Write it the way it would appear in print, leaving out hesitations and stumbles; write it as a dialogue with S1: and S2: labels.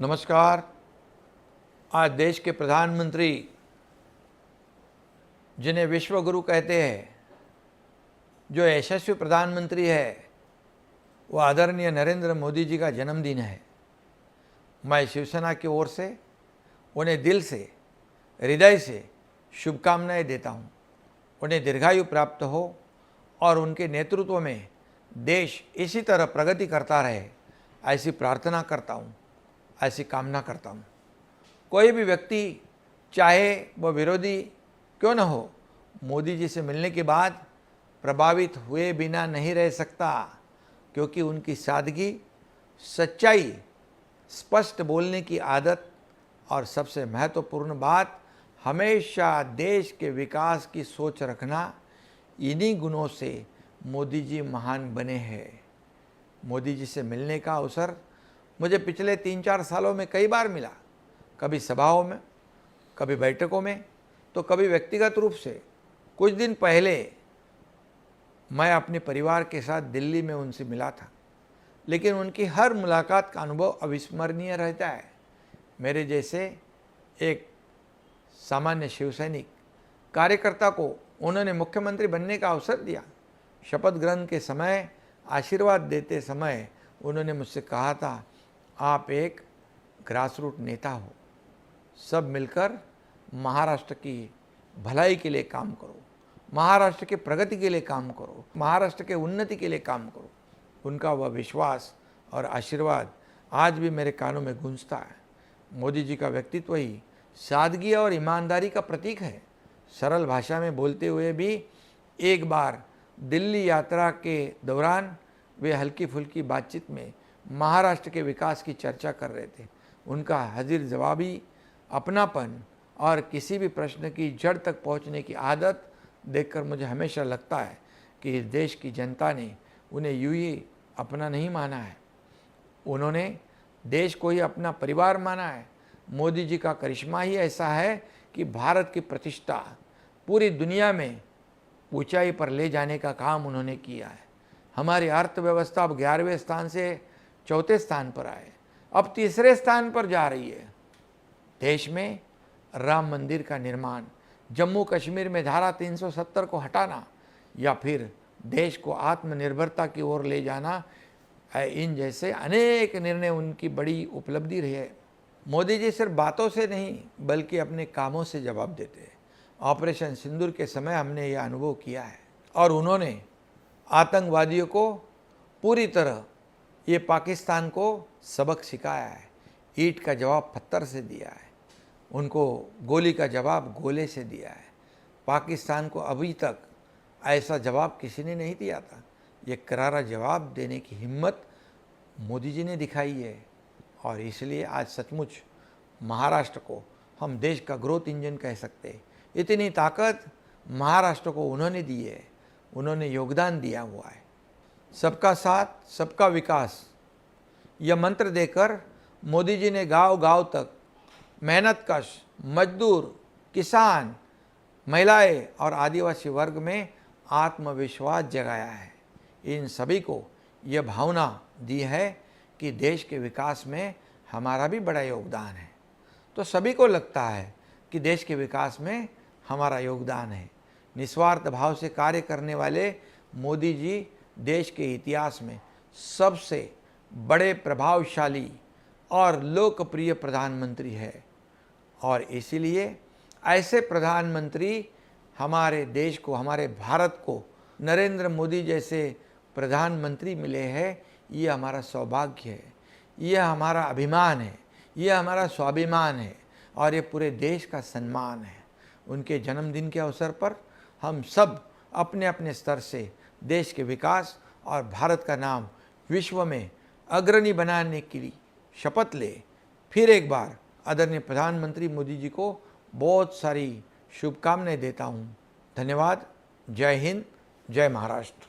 S1: नमस्कार। आज देश के प्रधानमंत्री जिन्हें विश्व गुरु कहते हैं, जो यशस्वी प्रधानमंत्री है, वो आदरणीय नरेंद्र मोदी जी का जन्मदिन है। मैं शिवसेना की ओर से उन्हें दिल से, हृदय से शुभकामनाएं देता हूँ। उन्हें दीर्घायु प्राप्त हो और उनके नेतृत्व में देश इसी तरह प्रगति करता रहे, ऐसी प्रार्थना करता हूँ, ऐसी कामना करता हूँ। कोई भी व्यक्ति, चाहे वह विरोधी क्यों न हो, मोदी जी से मिलने के बाद प्रभावित हुए बिना नहीं रह सकता, क्योंकि उनकी सादगी, सच्चाई, स्पष्ट बोलने की आदत और सबसे महत्वपूर्ण बात, हमेशा देश के विकास की सोच रखना, इन्हीं गुणों से मोदी जी महान बने हैं। मोदी जी से मिलने का अवसर मुझे पिछले 3-4 सालों में कई बार मिला, कभी सभाओं में, कभी बैठकों में, तो कभी व्यक्तिगत रूप से। कुछ दिन पहले मैं अपने परिवार के साथ दिल्ली में उनसे मिला था, लेकिन उनकी हर मुलाकात का अनुभव अविस्मरणीय रहता है। मेरे जैसे एक सामान्य शिवसैनिक कार्यकर्ता को उन्होंने मुख्यमंत्री बनने का अवसर दिया। शपथ ग्रहण के समय, आशीर्वाद देते समय उन्होंने मुझसे कहा था, आप एक ग्रासरूट नेता हो, सब मिलकर महाराष्ट्र की भलाई के लिए काम करो, महाराष्ट्र के प्रगति के लिए काम करो, महाराष्ट्र के उन्नति के लिए काम करो। उनका वह विश्वास और आशीर्वाद आज भी मेरे कानों में गूंजता है। मोदी जी का व्यक्तित्व ही सादगी और ईमानदारी का प्रतीक है। सरल भाषा में बोलते हुए भी एक बार दिल्ली यात्रा के दौरान वे हल्की फुल्की बातचीत में महाराष्ट्र के विकास की चर्चा कर रहे थे। उनका हाजिर जवाबी अपनापन और किसी भी प्रश्न की जड़ तक पहुंचने की आदत देखकर मुझे हमेशा लगता है कि इस देश की जनता ने उन्हें यूं ही अपना नहीं माना है, उन्होंने देश को ही अपना परिवार माना है। मोदी जी का करिश्मा ही ऐसा है कि भारत की प्रतिष्ठा पूरी दुनिया में ऊंचाई पर ले जाने का काम उन्होंने किया है। हमारी अर्थव्यवस्था अब 11वें स्थान से 4थे स्थान पर आए, अब 3रे स्थान पर जा रही है। देश में राम मंदिर का निर्माण, जम्मू कश्मीर में धारा 370 को हटाना, या फिर देश को आत्मनिर्भरता की ओर ले जाना, इन जैसे अनेक निर्णय उनकी बड़ी उपलब्धि रही है। मोदी जी सिर्फ बातों से नहीं, बल्कि अपने कामों से जवाब देते हैं। ऑपरेशन सिंदूर के समय हमने यह अनुभव किया है, और उन्होंने आतंकवादियों को पूरी तरह, ये पाकिस्तान को सबक सिखाया है। ईंट का जवाब पत्थर से दिया है, उनको गोली का जवाब गोले से दिया है। पाकिस्तान को अभी तक ऐसा जवाब किसी ने नहीं दिया था। ये करारा जवाब देने की हिम्मत मोदी जी ने दिखाई है, और इसलिए आज सचमुच महाराष्ट्र को हम देश का ग्रोथ इंजन कह सकते हैं। इतनी ताकत महाराष्ट्र को उन्होंने दी है, उन्होंने योगदान दिया हुआ है। सबका साथ, सबका विकास, यह मंत्र देकर मोदी जी ने गांव-गांव तक मेहनतकश मजदूर, किसान, महिलाएं और आदिवासी वर्ग में आत्मविश्वास जगाया है। इन सभी को यह भावना दी है कि देश के विकास में हमारा भी बड़ा योगदान है। तो सभी को लगता है कि देश के विकास में हमारा योगदान है। निस्वार्थ भाव से कार्य करने वाले मोदी जी देश के इतिहास में सबसे बड़े, प्रभावशाली और लोकप्रिय प्रधानमंत्री है, और इसीलिए ऐसे प्रधानमंत्री हमारे देश को, हमारे भारत को नरेंद्र मोदी जैसे प्रधानमंत्री मिले हैं। ये हमारा सौभाग्य है, ये हमारा अभिमान है, ये हमारा स्वाभिमान है, और ये पूरे देश का सम्मान है। उनके जन्मदिन के अवसर पर हम सब अपने अपने स्तर से देश के विकास और भारत का नाम विश्व में अग्रणी बनाने के लिए शपथ ले। फिर एक बार आदरणीय प्रधानमंत्री मोदी जी को बहुत सारी शुभकामनाएं देता हूँ। धन्यवाद। जय हिंद, जय महाराष्ट्र।